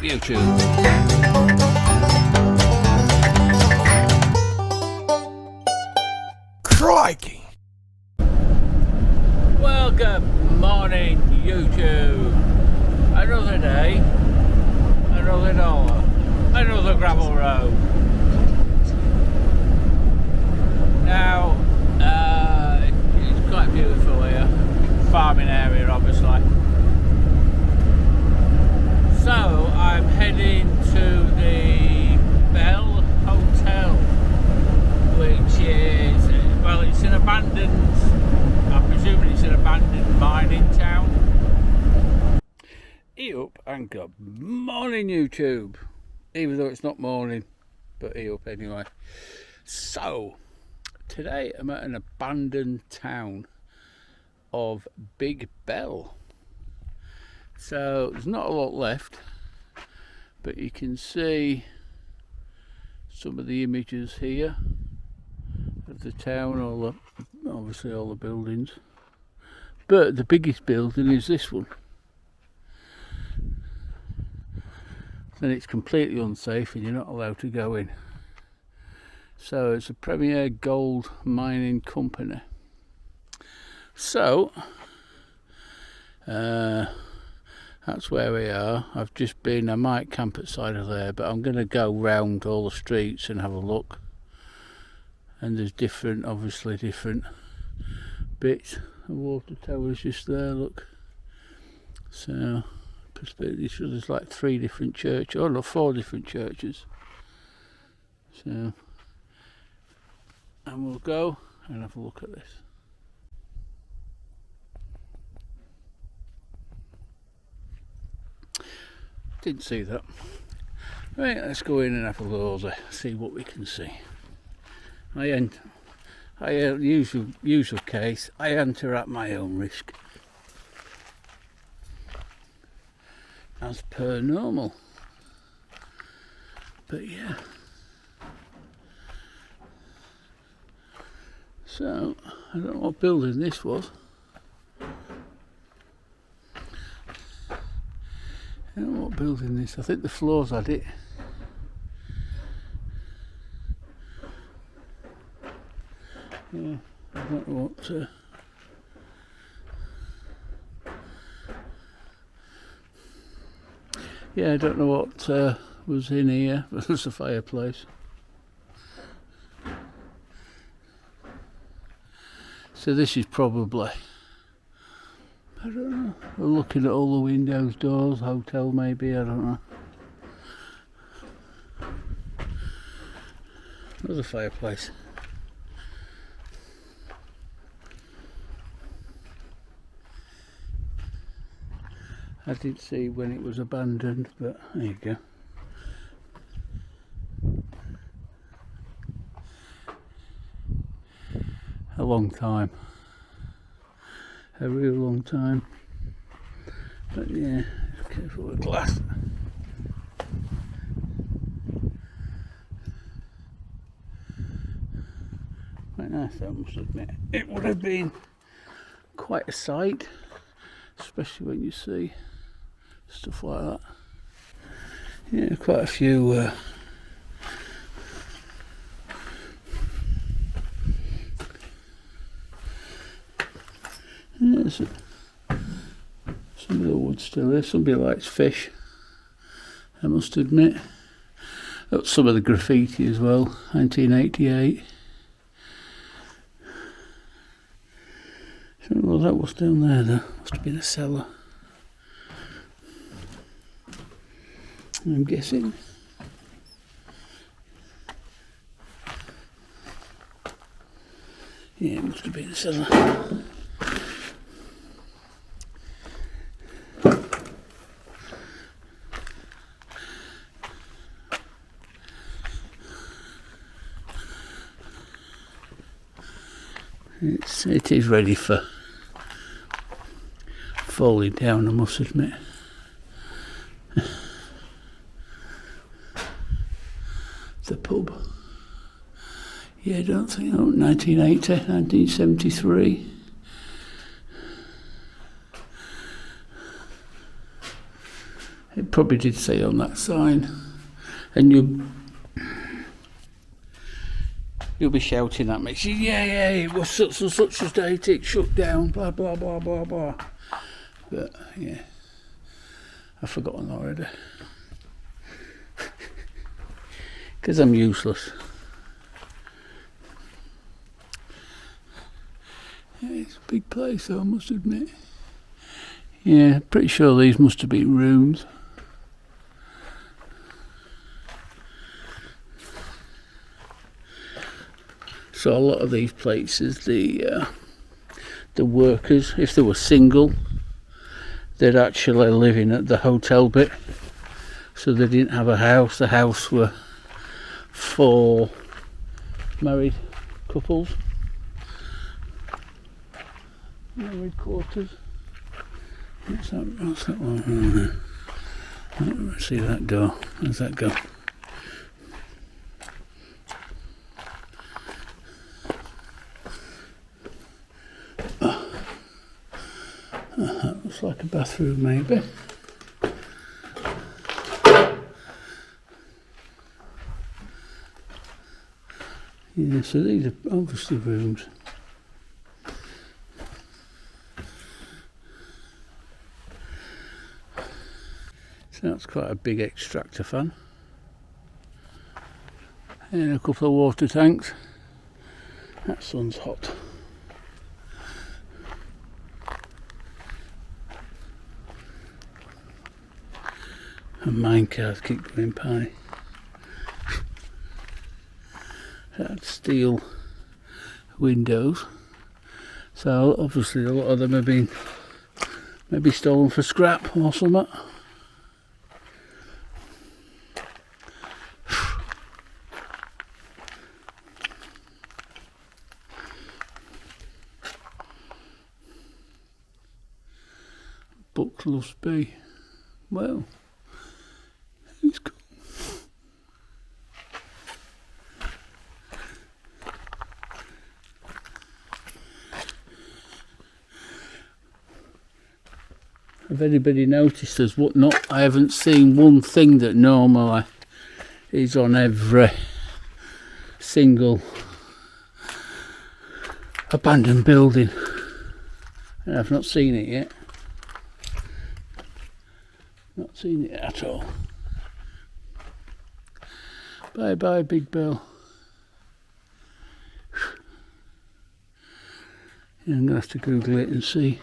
YouTube. Crikey! Well, good morning, YouTube. Another day, another dollar, another gravel road. Now, it's quite beautiful here. Farming area, obviously. So, I'm heading to the Bell Hotel, which is, well, it's an abandoned, I presume it's an abandoned mining town. Up and good morning, YouTube, even though it's not morning, but up anyway. So today I'm at an abandoned town of Big Bell. So there's not a lot left, but you can see some of the images here of the town, obviously all the buildings, but the biggest building is this one. And it's completely unsafe and you're not allowed to go in. So it's a premier gold mining company. So that's where we are. I've just been, I might camp at side of there, but I'm going to go round all the streets and have a look. And there's different, obviously different bits. The water tower's just there, look. So there's like 3 different churches, oh no, 4 different churches. So, and we'll go and have a look at this. Didn't see that. Right, let's go in and have a look, see what we can see. Usual case, I enter at my own risk, as per normal. But yeah. So I don't know what building this was. I don't know what building this. I think the floors had it. Yeah, I don't know what. Yeah, I don't know what was in here, but there's a fireplace. So this is probably, I don't know, we're looking at all the windows, doors, hotel maybe, I don't know. Another fireplace. I did see when it was abandoned, but there you go. A long time. A real long time. But yeah, careful with glass. Quite nice, I must admit. It would have been quite a sight, especially when you see stuff like that. Yeah, quite a few yeah, some of the wood's still there. Somebody likes fish, I must admit. Got some of the graffiti as well, 1988. I don't know what that was down there though, must have been a cellar, I'm guessing. Yeah, it must have been a cellar. It is ready for falling down, I must admit. The pub. Yeah, I don't think, 1980, 1973. It probably did say on that sign, and you'll be shouting at me, yeah, it was such and such a date, it shut down, blah blah blah blah blah. But yeah, I've forgotten already. Because I'm useless. Yeah, it's a big place, though, I must admit. Yeah, pretty sure these must have been rooms. So a lot of these places, the workers, if they were single, they'd actually live in at the hotel bit. So they didn't have a house. The house were for married couples. Married quarters. What's that one? Let's see that door. How's that go? That looks like a bathroom, maybe. Yeah, so these are obviously rooms. So that's quite a big extractor fan. And a couple of water tanks. That sun's hot. And mine cars keep going by. That's steel windows. So obviously a lot of them have been maybe stolen for scrap or something. Buckless be. Well, it's cool. Have anybody noticed as whatnot? I haven't seen one thing that normally is on every single abandoned building. And I've not seen it yet. Not seen it at all. Bye bye, Big Bell. Yeah, I'm going to have to Google it and see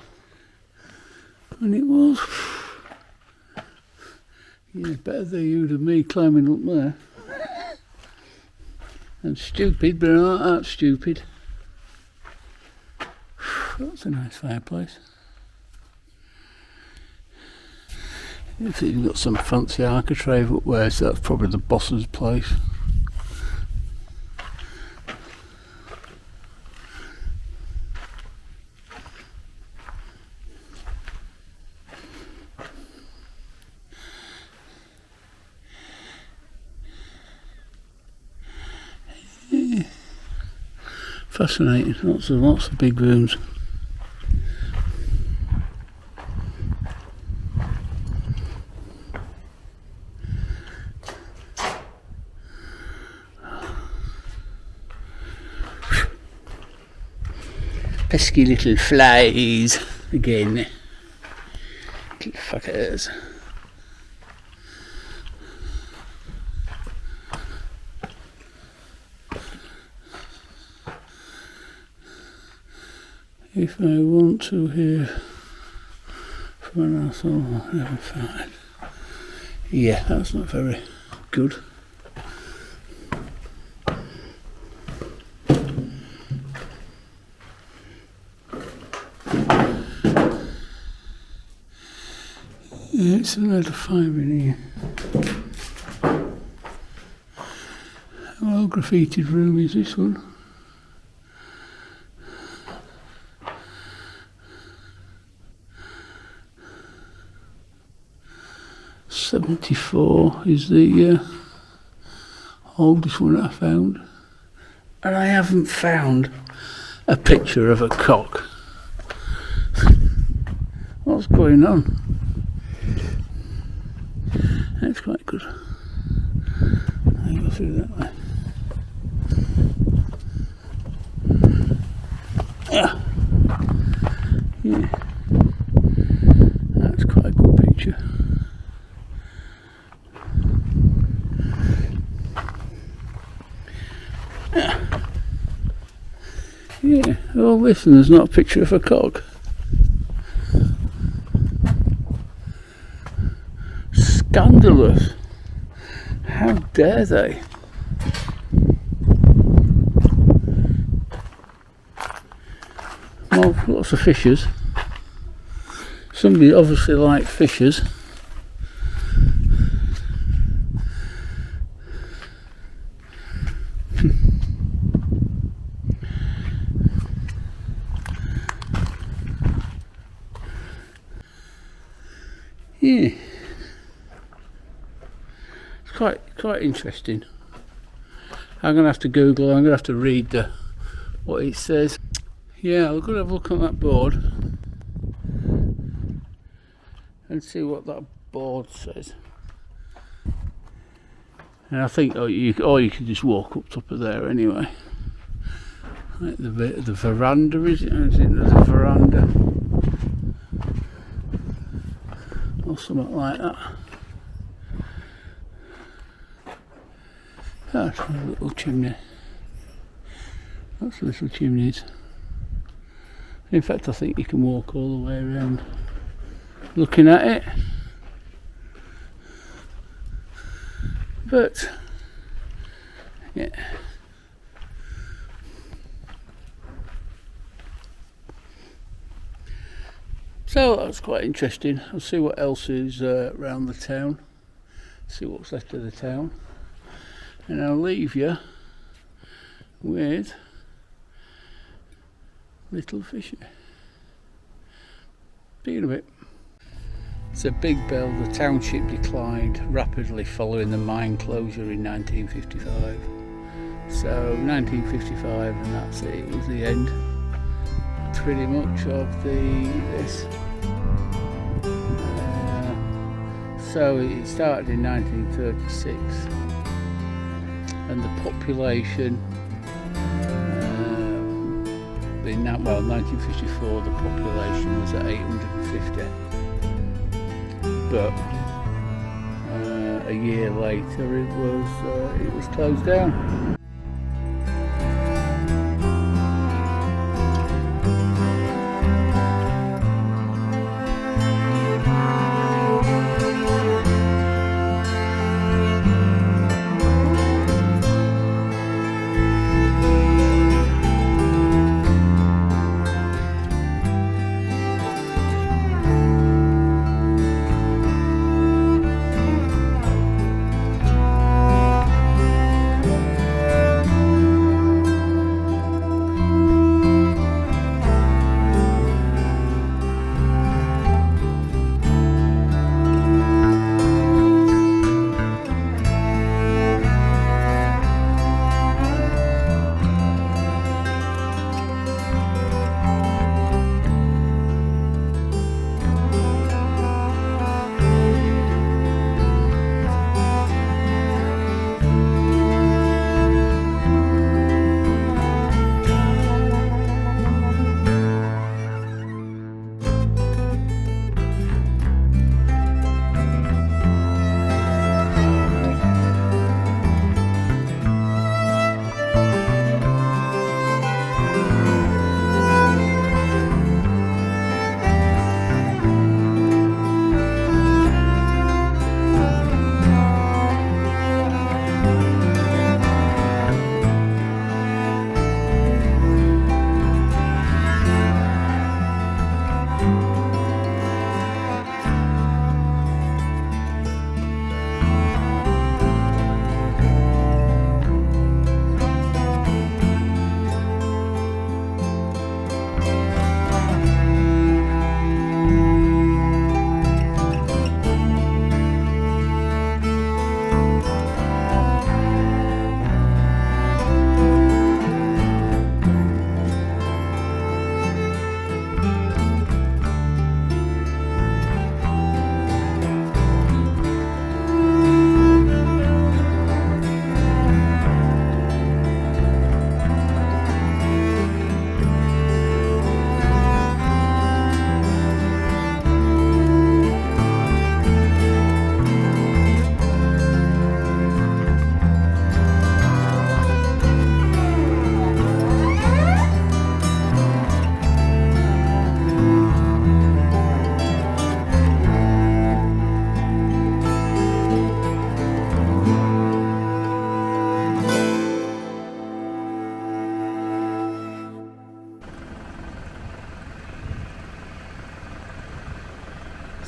when it was. Yeah, better than you than me climbing up there. I'm stupid, but I'm not that stupid. That's a nice fireplace. If you've got some fancy architrave up there, so that's probably the boss's place. Yeah. Fascinating, lots of big rooms. Pesky little flies again. Little fuckers. If I want to hear from an asshole, I'll never find. Yeah, that's not very good. Yeah, it's a lot of fire in here. Well, graffitied room is this one. '74 is the oldest one I found, and I haven't found a picture of a cock. What's going on? That's quite good. I'll go through that way. Yeah. That's quite a good picture. Yeah, all this and there's not a picture of a cock. Scandalous. How dare they? Well, lots of fishers. Somebody obviously liked fishers. Yeah, it's quite interesting. I'm gonna have to Google. I'm gonna have to read what it says. Yeah, we're gonna have a look on that board and see what that board says. And I think, you can just walk up top of there anyway. Like the veranda, is it? Is it there's a veranda? Or something like that. That's a little chimney. Lots of little chimneys. In fact, I think you can walk all the way around looking at it. But, yeah. So that's quite interesting. I'll see what else is around the town. See what's left of the town. And I'll leave you with Little Fisher. See you in a bit. It's a big bell. The township declined rapidly following the mine closure in 1955. So 1955, and that's it. It was the end, pretty much, of this. So it started in 1936, and the population in 1954, the population was at 850. But a year later, it was closed down.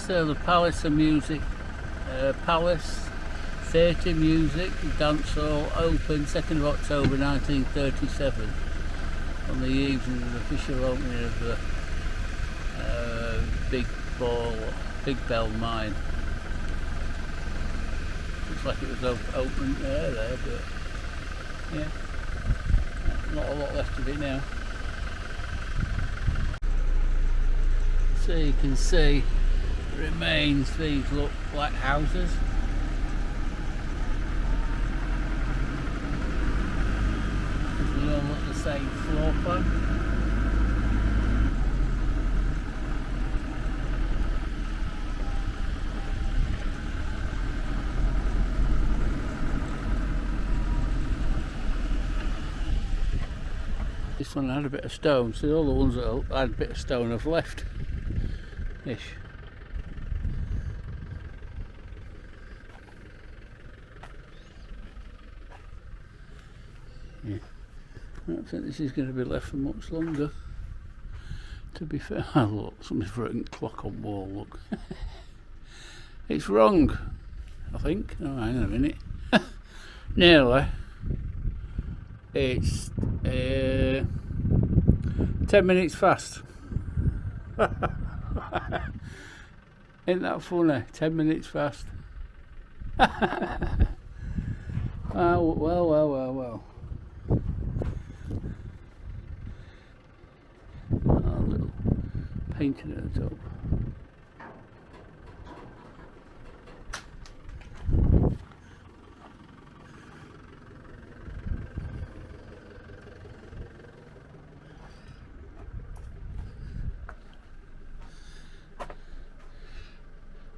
So the Palace of Music, Palace Theatre Music Dance Hall opened 2nd of October 1937 on the eve of the official opening of the Big Bell mine. Looks like it was open there, but yeah, not a lot left of it now. So you can see the remains. These look like houses. They all look the same floor plan. This one had a bit of stone, so all the ones that had a bit of stone have left. Ish. Yeah. I don't think this is going to be left for much longer. To be fair, oh, look, somebody's written clock on wall, look. It's wrong, I think. Oh, hang on a minute. Nearly. It's 10 minutes fast. Ain't that funny? 10 minutes fast. Oh, well. Oh, a little painting at the top.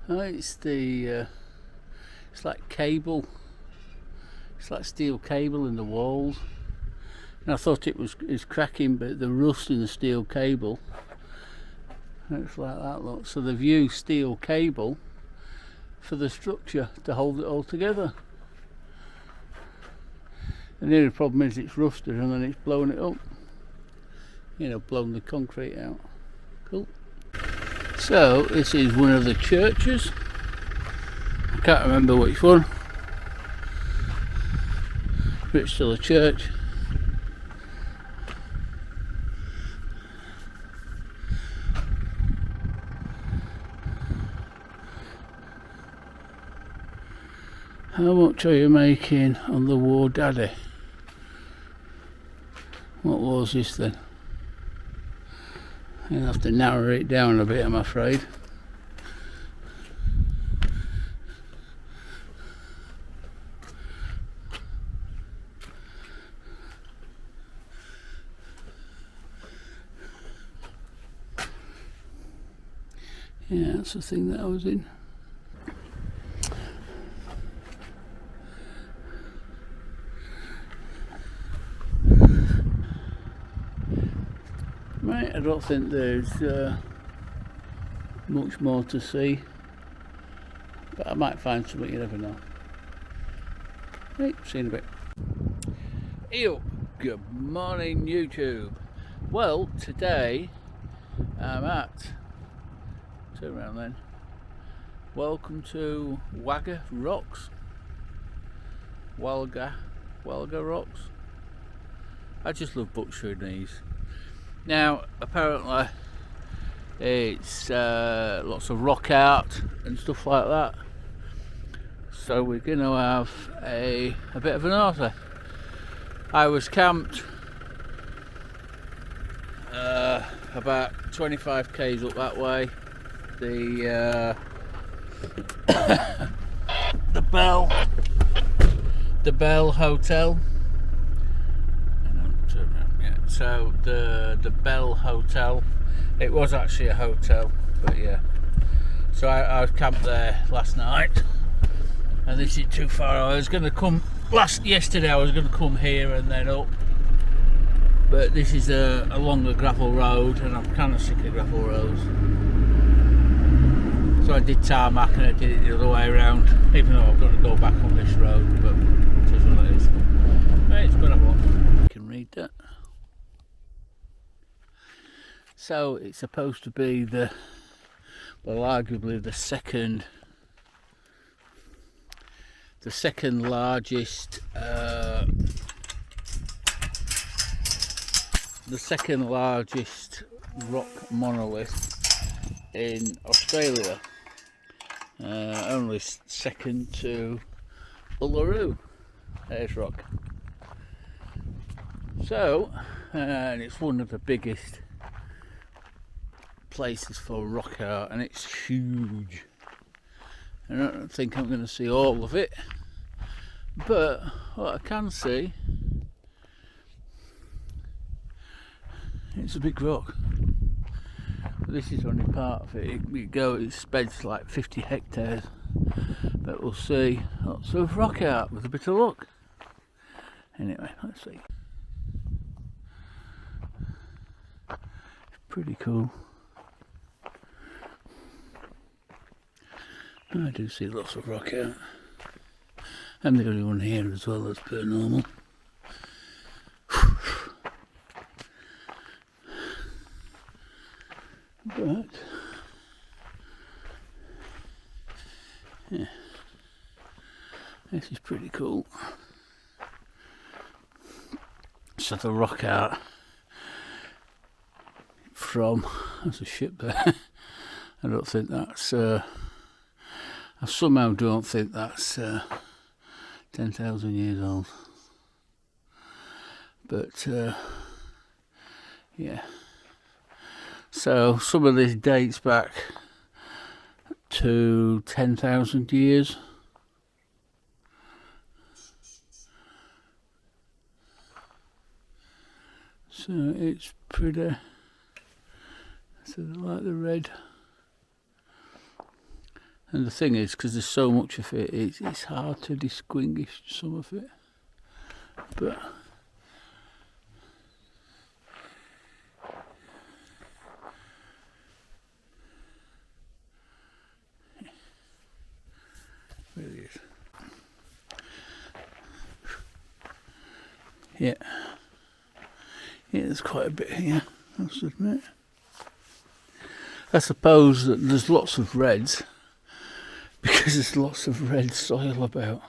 Oh, it's like cable. It's like steel cable in the walls. And I thought it's cracking, but the rust in the steel cable. It's like that, look. So they've used steel cable for the structure to hold it all together. And the only problem is it's rusted and then it's blown it up. You know, blown the concrete out. Cool. So this is one of the churches. I can't remember which one, but it's still a church. How much are you making on the War Daddy? What was this then? I'll have to narrow it down a bit, I'm afraid. Yeah, that's the thing that I was in. Right, I don't think there's much more to see, but I might find something, you never know. Right, see you in a bit. Hey up, good morning YouTube. Well, today I'm at, turn around then, welcome to Walga Rocks. Walga Rocks. I just love butchering these. Now, apparently, it's lots of rock art and stuff like that. So we're going to have a bit of an order. I was camped about 25 k's up that way. The Bell Hotel. So the Bell Hotel, it was actually a hotel, but yeah. So I was camped there last night, and this is too far. I was going to come yesterday. I was going to come here and then up, but this is a longer gravel road, and I'm kind of sick of gravel roads. So I did tarmac and I did it the other way around, even though I've got to go back on this road. But it is what it is. Right, it's gonna walk. You can read that. So it's supposed to be the well, arguably the second largest rock monolith in Australia, only second to Uluru Ayers Rock. So, and it's one of the biggest places for rock art, and it's huge. I don't think I'm going to see all of it, but what I can see, it's a big rock. This is only part of it. It spreads like 50 hectares, but we'll see lots of rock art with a bit of luck. Anyway, let's see. It's pretty cool. I do see lots of rock art. I'm the only one here as well as per normal. But yeah, this is pretty cool. So the rock art from, there's a ship there. I don't think that's I somehow don't think that's 10,000 years old, but yeah. So some of this dates back to 10,000 years. So it's pretty, so I like the red. And the thing is, because there's so much of it, it's hard to distinguish some of it. But really is. Yeah. Yeah, there's quite a bit here, I must admit. I suppose that there's lots of reds, because there's lots of red soil about.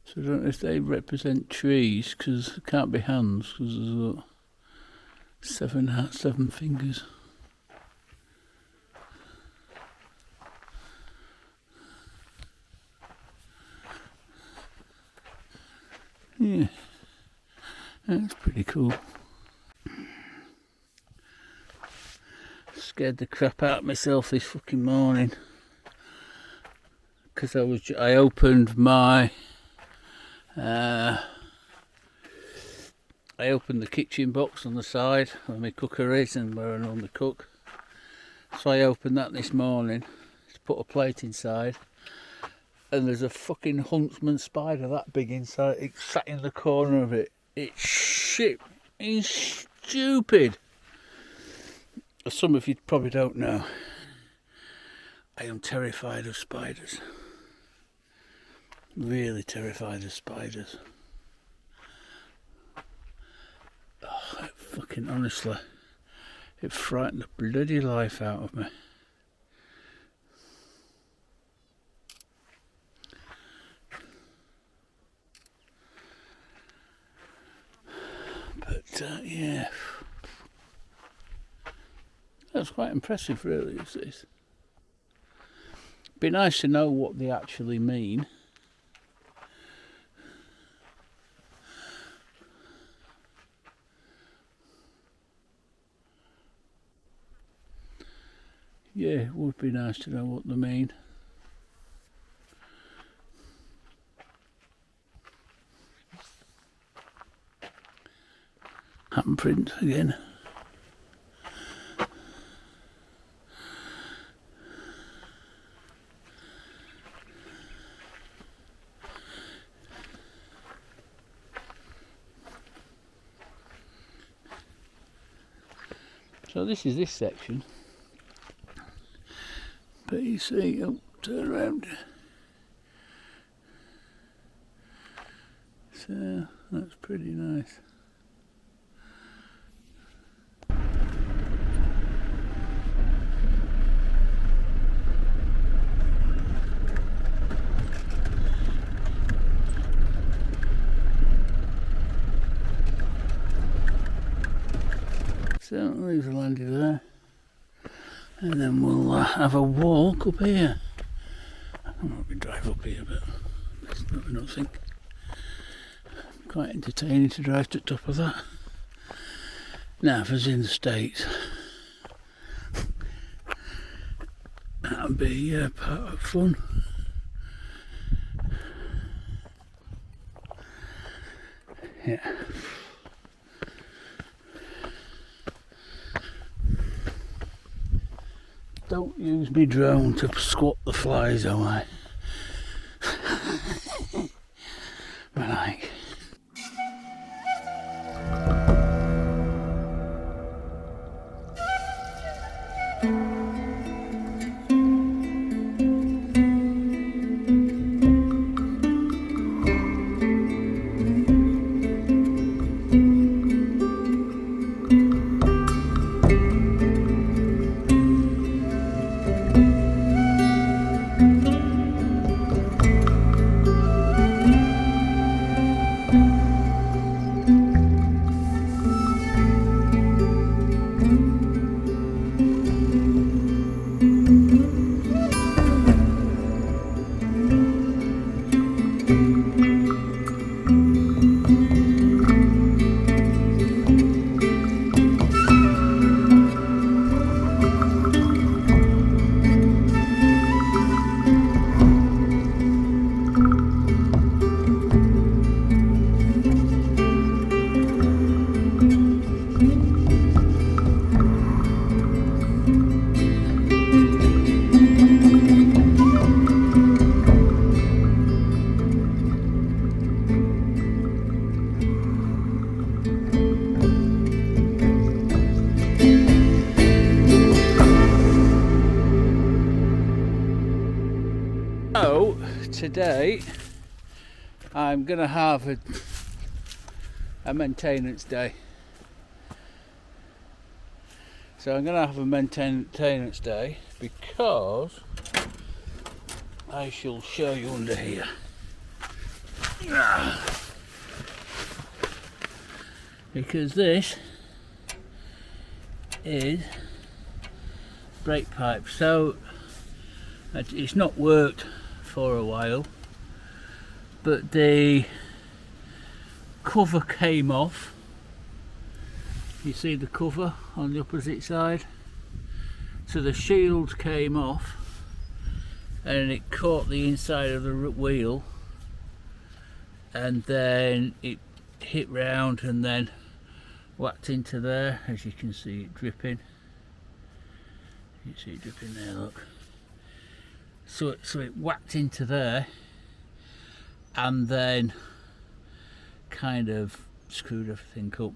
So I don't know if they represent trees, because it can't be hands, because there's seven fingers. Yeah, that's pretty cool. Scared the crap out of myself this fucking morning, because I opened my I opened the kitchen box on the side where my cooker is and where I normally cook. So I opened that this morning to put a plate inside, and there's a fucking huntsman spider that big inside. It's sat in the corner of it. It's shit. It's stupid. As some of you probably don't know, I am terrified of spiders. Really terrified of spiders. Oh, fucking honestly, it frightened the bloody life out of me. But yeah, that's quite impressive, really. It's be nice to know what they actually mean. Yeah, it would be nice to know what they mean. Handprint again. So this is this section. But you see, oh, turn around. So that's pretty nice. So leave the landy there, and then we'll have a walk up here. I might be drive up here, but it's not nothing. Quite entertaining to drive to the top of that. Now, if I was in the States, that would be part of fun. Yeah. Don't use me drone to squat the flies away. But like. So today I'm going to have a maintenance day. So I'm going to have a maintenance day because I shall show you under here. Because this is brake pipe. So it's not worked for a while, but the cover came off. You see the cover on the opposite side, so the shield came off and it caught the inside of the wheel, and then it hit round and then whacked into there. As you can see it dripping, you see it dripping there, look. So it whacked into there and then kind of screwed everything up.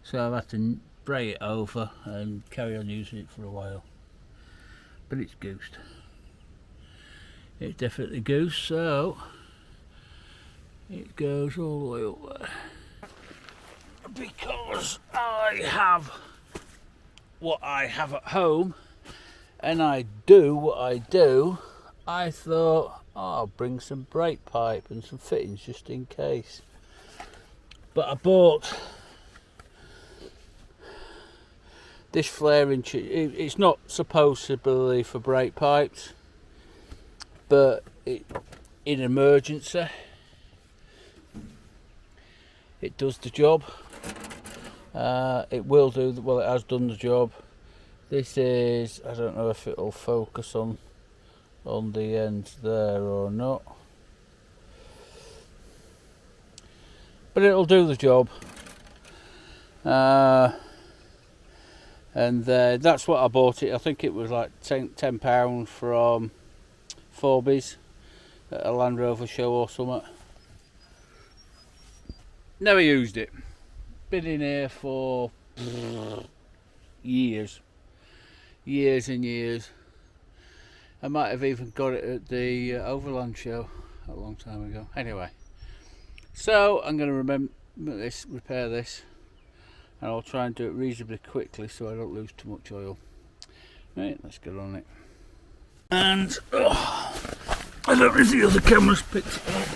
So I've had to spray it over and carry on using it for a while. But it's goosed. It's definitely goosed, so it goes all the way up there. Because I have what I have at home, and I do what I do, I thought, oh, I'll bring some brake pipe and some fittings just in case. But I bought this flaring tube. It's not supposed to be for brake pipes, but in emergency it does the job. It will do, well, it has done the job. This is, I don't know if it'll focus on the end there or not, but it'll do the job. And that's what I bought it. I think it was like £10 from Forby's at a Land Rover show or something. Never used it. Been in here for years and years. I might have even got it at the Overland show a long time ago. Anyway, so I'm going to repair this, and I'll try and do it reasonably quickly so I don't lose too much oil. Right, let's get on it. And I don't know if the other camera's picked it up,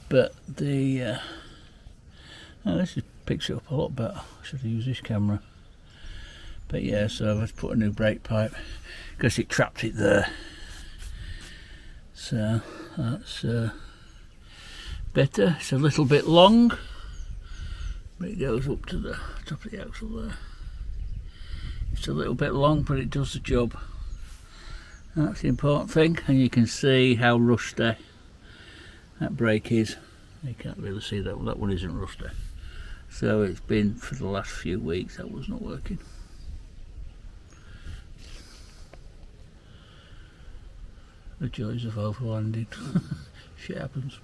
but this is picks it up a lot better. I should have used this camera. But yeah, so I've put a new brake pipe because it trapped it there. So that's better. It's a little bit long, but it goes up to the top of the axle there. It's a little bit long, but it does the job. That's the important thing, and you can see how rusty that brake is. You can't really see that, that one isn't rusty. So it's been for the last few weeks that was not working. The joys of overlanding. Shit happens.